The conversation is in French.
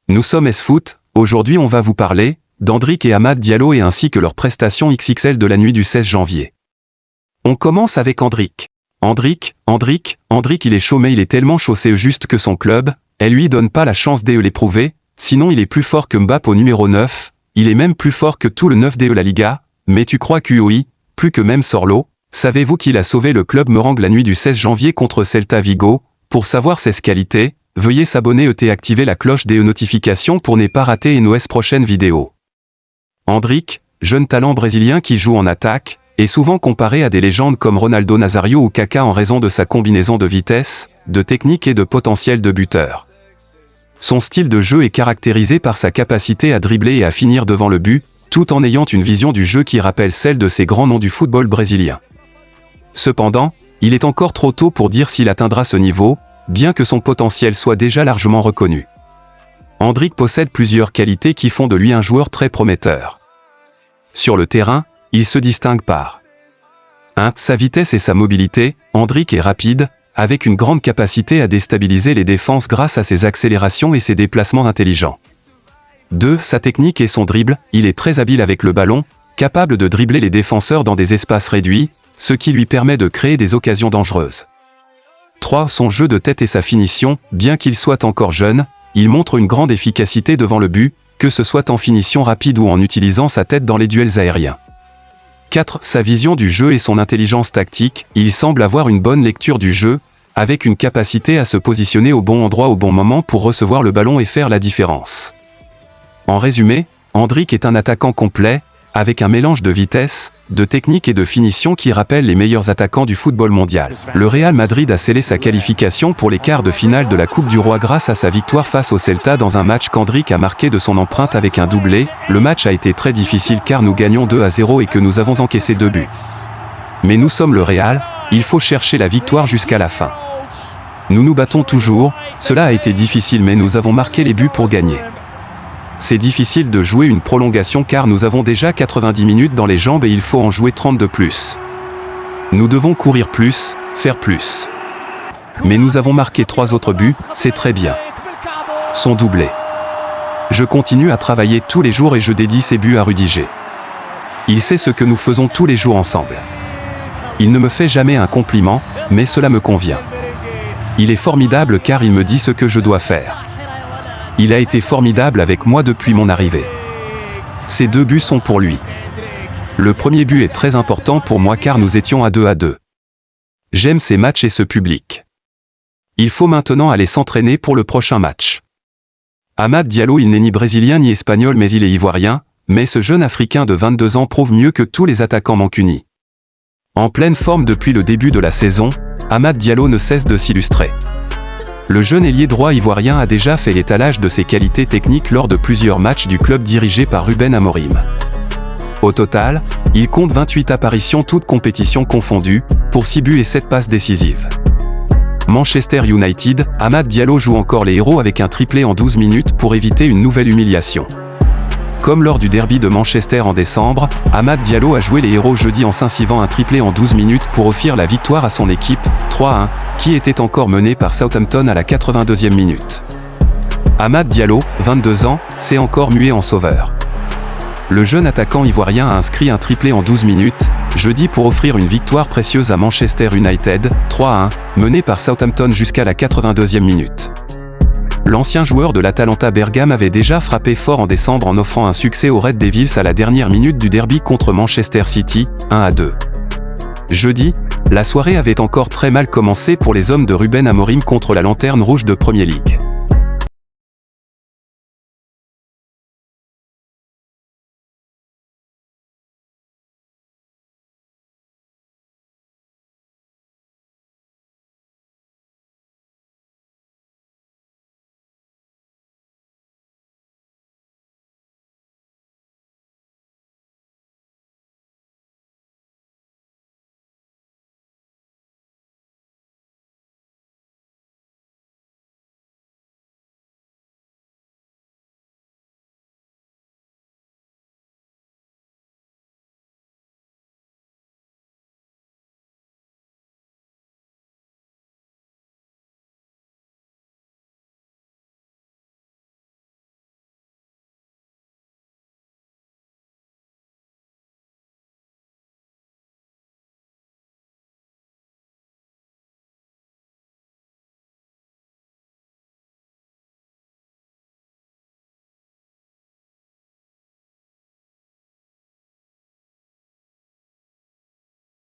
Nous sommes S-Foot, aujourd'hui on va vous parler d'Hendrick et Amad Diallo et ainsi que leurs prestations XXL de la nuit du 16 janvier. On commence avec Hendrick. Hendrick, il est chaud mais il est tellement chaud c'est juste que son club, elle lui donne pas la chance de l'éprouver, sinon il est plus fort que Mbappé au numéro 9, il est même plus fort que tout le 9 de la Liga, mais tu crois qu'UOI, plus que même Sorlo, savez-vous qu'il a sauvé le club merengue la nuit du 16 janvier contre Celta Vigo? Pour savoir ses qualités, veuillez s'abonner et activer la cloche des notifications pour ne pas rater nos prochaines vidéos. Hendrick, jeune talent brésilien qui joue en attaque, est souvent comparé à des légendes comme Ronaldo Nazario ou Kaká en raison de sa combinaison de vitesse, de technique et de potentiel de buteur. Son style de jeu est caractérisé par sa capacité à dribbler et à finir devant le but, tout en ayant une vision du jeu qui rappelle celle de ces grands noms du football brésilien. Cependant, il est encore trop tôt pour dire s'il atteindra ce niveau, bien que son potentiel soit déjà largement reconnu. Hendrick possède plusieurs qualités qui font de lui un joueur très prometteur. Sur le terrain, il se distingue par 1. Sa vitesse et sa mobilité. Hendrick est rapide, avec une grande capacité à déstabiliser les défenses grâce à ses accélérations et ses déplacements intelligents. 2. Sa technique et son dribble. Il est très habile avec le ballon, capable de dribbler les défenseurs dans des espaces réduits, ce qui lui permet de créer des occasions dangereuses. 3. Son jeu de tête et sa finition. Bien qu'il soit encore jeune, il montre une grande efficacité devant le but, que ce soit en finition rapide ou en utilisant sa tête dans les duels aériens. 4. Sa vision du jeu et son intelligence tactique. Il semble avoir une bonne lecture du jeu, avec une capacité à se positionner au bon endroit au bon moment pour recevoir le ballon et faire la différence. En résumé, Hendrick est un attaquant complet, avec un mélange de vitesse, de technique et de finition qui rappelle les meilleurs attaquants du football mondial. Le Real Madrid a scellé sa qualification pour les quarts de finale de la Coupe du Roi grâce à sa victoire face au Celta dans un match qu'Hendrick a marqué de son empreinte avec un doublé. Le match a été très difficile car nous gagnons 2-0 et que nous avons encaissé 2 buts. Mais nous sommes le Real, il faut chercher la victoire jusqu'à la fin. Nous nous battons toujours, cela a été difficile mais nous avons marqué les buts pour gagner. C'est difficile de jouer une prolongation car nous avons déjà 90 minutes dans les jambes et il faut en jouer 30 de plus. Nous devons courir plus, faire plus. Mais nous avons marqué 3 autres buts, c'est très bien. Son doublé. Je continue à travailler tous les jours et je dédie ces buts à Rudiger. Il sait ce que nous faisons tous les jours ensemble. Il ne me fait jamais un compliment, mais cela me convient. Il est formidable car il me dit ce que je dois faire. Il a été formidable avec moi depuis mon arrivée. Ces 2 buts sont pour lui. Le premier but est très important pour moi car nous étions à 2-2. J'aime ces matchs et ce public. Il faut maintenant aller s'entraîner pour le prochain match. Amad Diallo, il n'est ni brésilien ni espagnol mais il est ivoirien, mais ce jeune Africain de 22 ans prouve mieux que tous les attaquants mancunis. En pleine forme depuis le début de la saison, Amad Diallo ne cesse de s'illustrer. Le jeune ailier droit ivoirien a déjà fait l'étalage de ses qualités techniques lors de plusieurs matchs du club dirigé par Ruben Amorim. Au total, il compte 28 apparitions toutes compétitions confondues, pour 6 buts et 7 passes décisives. Manchester United, Amad Diallo joue encore les héros avec un triplé en 12 minutes pour éviter une nouvelle humiliation. Comme lors du derby de Manchester en décembre, Amad Diallo a joué les héros jeudi en s'insivant un triplé en 12 minutes pour offrir la victoire à son équipe, 3-1, qui était encore menée par Southampton à la 82e minute. Amad Diallo, 22 ans, s'est encore mué en sauveur. Le jeune attaquant ivoirien a inscrit un triplé en 12 minutes, jeudi pour offrir une victoire précieuse à Manchester United, 3-1, menée par Southampton jusqu'à la 82e minute. L'ancien joueur de l'Atalanta Bergame avait déjà frappé fort en décembre en offrant un succès aux Red Devils à la dernière minute du derby contre Manchester City, 1-2. Jeudi, la soirée avait encore très mal commencé pour les hommes de Ruben Amorim contre la Lanterne Rouge de Premier League.